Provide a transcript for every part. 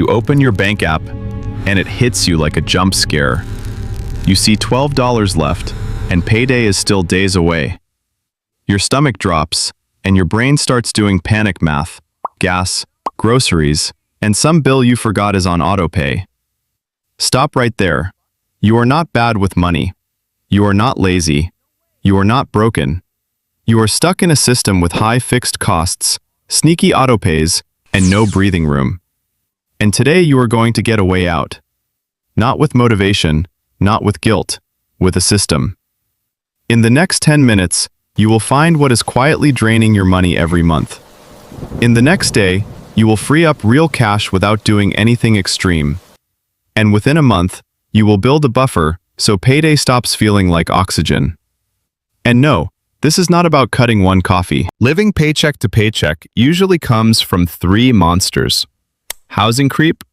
open your bank app, and it hits you like a jump scare. You see $12 left, and payday is still days away. Your stomach drops, and your brain starts doing panic math, gas, groceries, and some bill you forgot is on autopay. Stop right there. You are not bad with money. You are not lazy. You are not broken. You are stuck in a system with high fixed costs, sneaky autopays, and no breathing room. And today you are going to get a way out. Not with motivation, not with guilt, with a system. In the next 10 minutes, you will find what is quietly draining your money every month. In the next day, you will free up real cash without doing anything extreme. And within a month, you will build a buffer so payday stops feeling like oxygen. And no, this is not about cutting one coffee. Living paycheck to paycheck usually comes from three monsters: housing creep,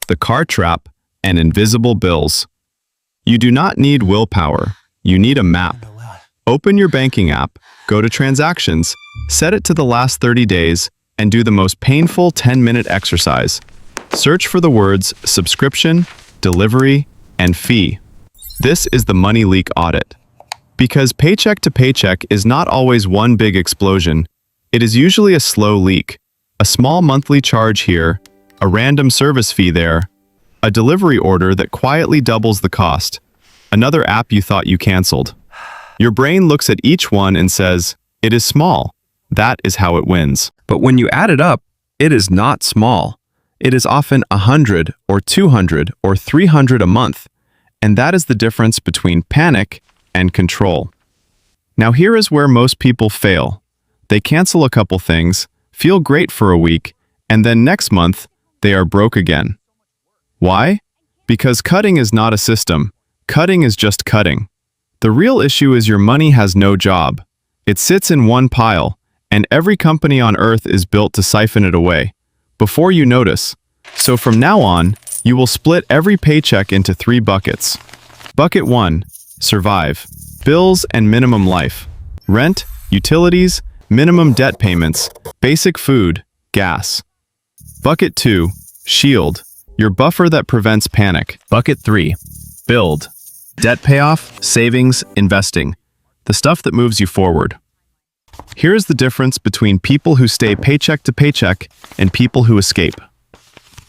the car trap, and invisible bills. You do not need willpower, you need a map. Open your banking app, go to transactions, set it to the last 30 days, and do the most painful 10-minute exercise. Search for the words subscription, delivery, and fee. This is the money leak audit. Because paycheck to paycheck is not always one big explosion, it is usually a slow leak. A small monthly charge here, a random service fee there, a delivery order that quietly doubles the cost, another app you thought you canceled. Your brain looks at each one and says, it is small. That is how it wins. But when you add it up, it is not small. It is often 100 or 200 or 300 a month. And that is the difference between panic and control. Now here is where most people fail. They cancel a couple things, feel great for a week, and then next month, they are broke again. Why? Because cutting is not a system. Cutting is just cutting. The real issue is your money has no job. It sits in one pile, and every company on earth is built to siphon it away, before you notice. So from now on, you will split every paycheck into 3 buckets. Bucket 1, survive, bills and minimum life, rent, utilities, minimum debt payments, basic food, gas. Bucket 2, shield, your buffer that prevents panic. Bucket 3, build, debt payoff, savings, investing, the stuff that moves you forward. Here is the difference between people who stay paycheck to paycheck and people who escape.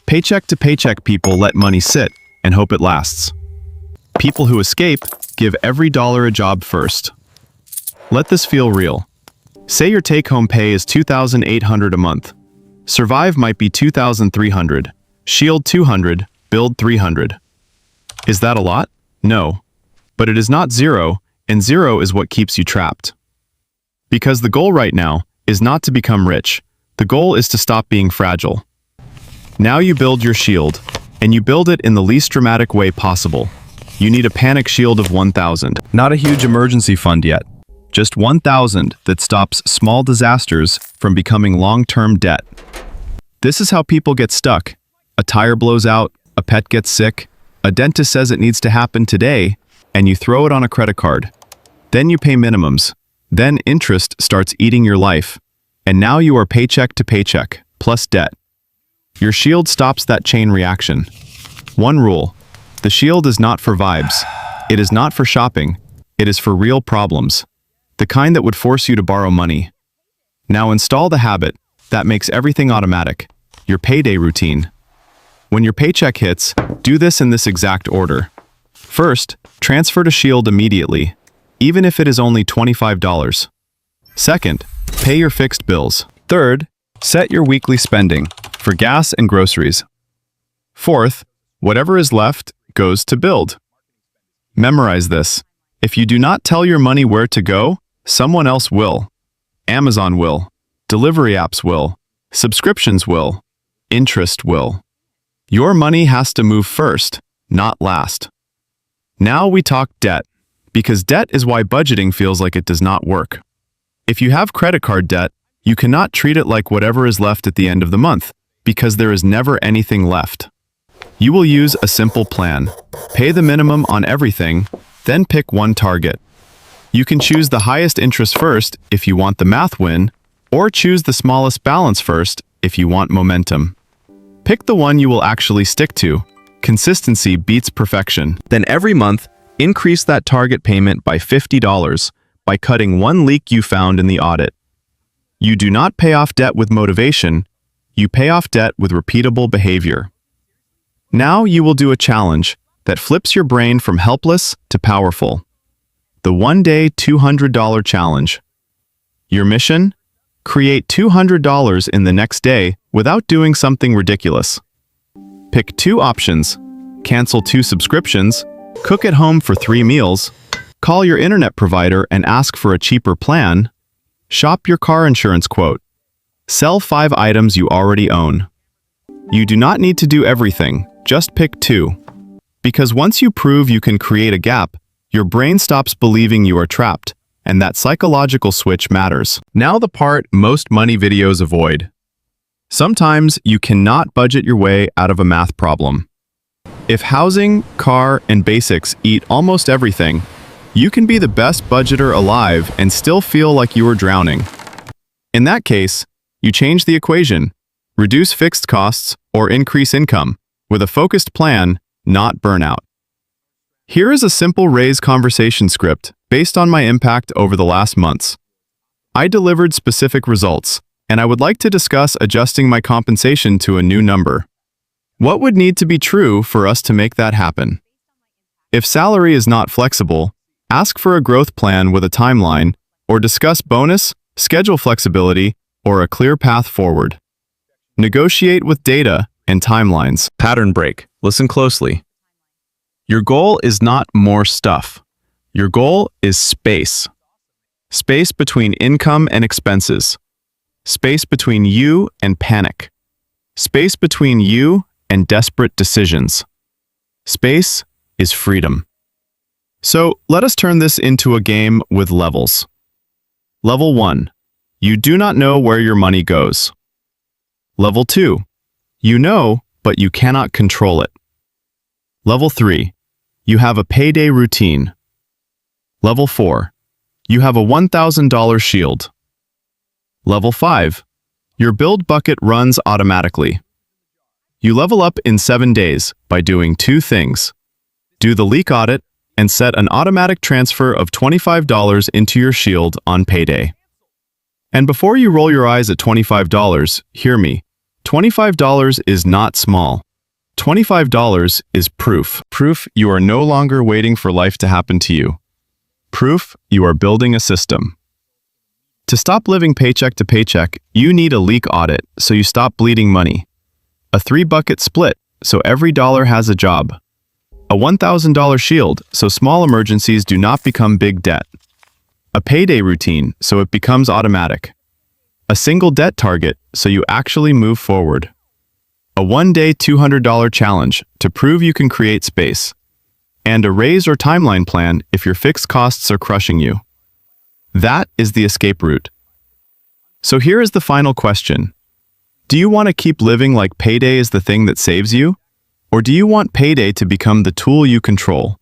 Paycheck to paycheck people let money sit and hope it lasts. People who escape give every dollar a job first. Let this feel real. Say your take-home pay is $2,800 a month. Survive might be $2,300, shield $200, build $300. Is that a lot? No. But it is not zero, and zero is what keeps you trapped. Because the goal right now is not to become rich. The goal is to stop being fragile. Now you build your shield, and you build it in the least dramatic way possible. You need a panic shield of 1,000. Not a huge emergency fund yet. Just 1,000 that stops small disasters from becoming long-term debt. This is how people get stuck. A tire blows out, a pet gets sick, a dentist says it needs to happen today, and you throw it on a credit card. Then you pay minimums. Then interest starts eating your life. And now you are paycheck to paycheck, plus debt. Your shield stops that chain reaction. One rule: the shield is not for vibes. It is not for shopping. It is for real problems. The kind that would force you to borrow money. Now install the habit that makes everything automatic. Your payday routine. When your paycheck hits, do this in this exact order. First, transfer to Shield immediately, even if it is only $25. Second, pay your fixed bills. Third, set your weekly spending for gas and groceries. Fourth, whatever is left goes to build. Memorize this. If you do not tell your money where to go, someone else will. Amazon will. Delivery apps will. Subscriptions will. Interest will. Your money has to move first, not last. Now we talk debt, because debt is why budgeting feels like it does not work. If you have credit card debt, you cannot treat it like whatever is left at the end of the month, because there is never anything left. You will use a simple plan. Pay the minimum on everything, then pick one target. You can choose the highest interest first if you want the math win, or choose the smallest balance first if you want momentum. Pick the one you will actually stick to. Consistency beats perfection. Then every month, increase that target payment by $50 by cutting one leak you found in the audit. You do not pay off debt with motivation, you pay off debt with repeatable behavior. Now you will do a challenge that flips your brain from helpless to powerful. The one-day $200 challenge. Your mission? Create $200 in the next day without doing something ridiculous. Pick 2 options: cancel 2 subscriptions, cook at home for 3 meals, call your internet provider and ask for a cheaper plan, shop your car insurance quote, sell 5 items you already own. You do not need to do everything, just pick 2. Because once you prove you can create a gap, your brain stops believing you are trapped, and that psychological switch matters. Now the part most money videos avoid. Sometimes you cannot budget your way out of a math problem. If housing, car, and basics eat almost everything, you can be the best budgeter alive and still feel like you are drowning. In that case, you change the equation, reduce fixed costs, or increase income, with a focused plan, not burnout. Here is a simple raise conversation script based on my impact over the last months. I delivered specific results, and I would like to discuss adjusting my compensation to a new number. What would need to be true for us to make that happen? If salary is not flexible, ask for a growth plan with a timeline, or discuss bonus, schedule flexibility, or a clear path forward. Negotiate with data and timelines. Pattern break. Listen closely. Your goal is not more stuff. Your goal is space. Space between income and expenses. Space between you and panic. Space between you and desperate decisions. Space is freedom. So let us turn this into a game with levels. Level 1. You do not know where your money goes. Level 2. You know, but you cannot control it. Level 3. You have a payday routine. Level 4. You have a $1,000 shield. Level 5. Your build bucket runs automatically. You level up in 7 days by doing 2 things. Do the leak audit and set an automatic transfer of $25 into your shield on payday. And before you roll your eyes at $25, hear me. $25 is not small. $25 is proof. Proof you are no longer waiting for life to happen to you. Proof you are building a system. To stop living paycheck to paycheck, you need a leak audit so you stop bleeding money. A 3-bucket split so every dollar has a job. A $1,000 shield so small emergencies do not become big debt. A payday routine so it becomes automatic. A single debt target so you actually move forward. A one-day $200 challenge to prove you can create space. And a raise or timeline plan if your fixed costs are crushing you. That is the escape route. So here is the final question. Do you want to keep living like payday is the thing that saves you? Or do you want payday to become the tool you control?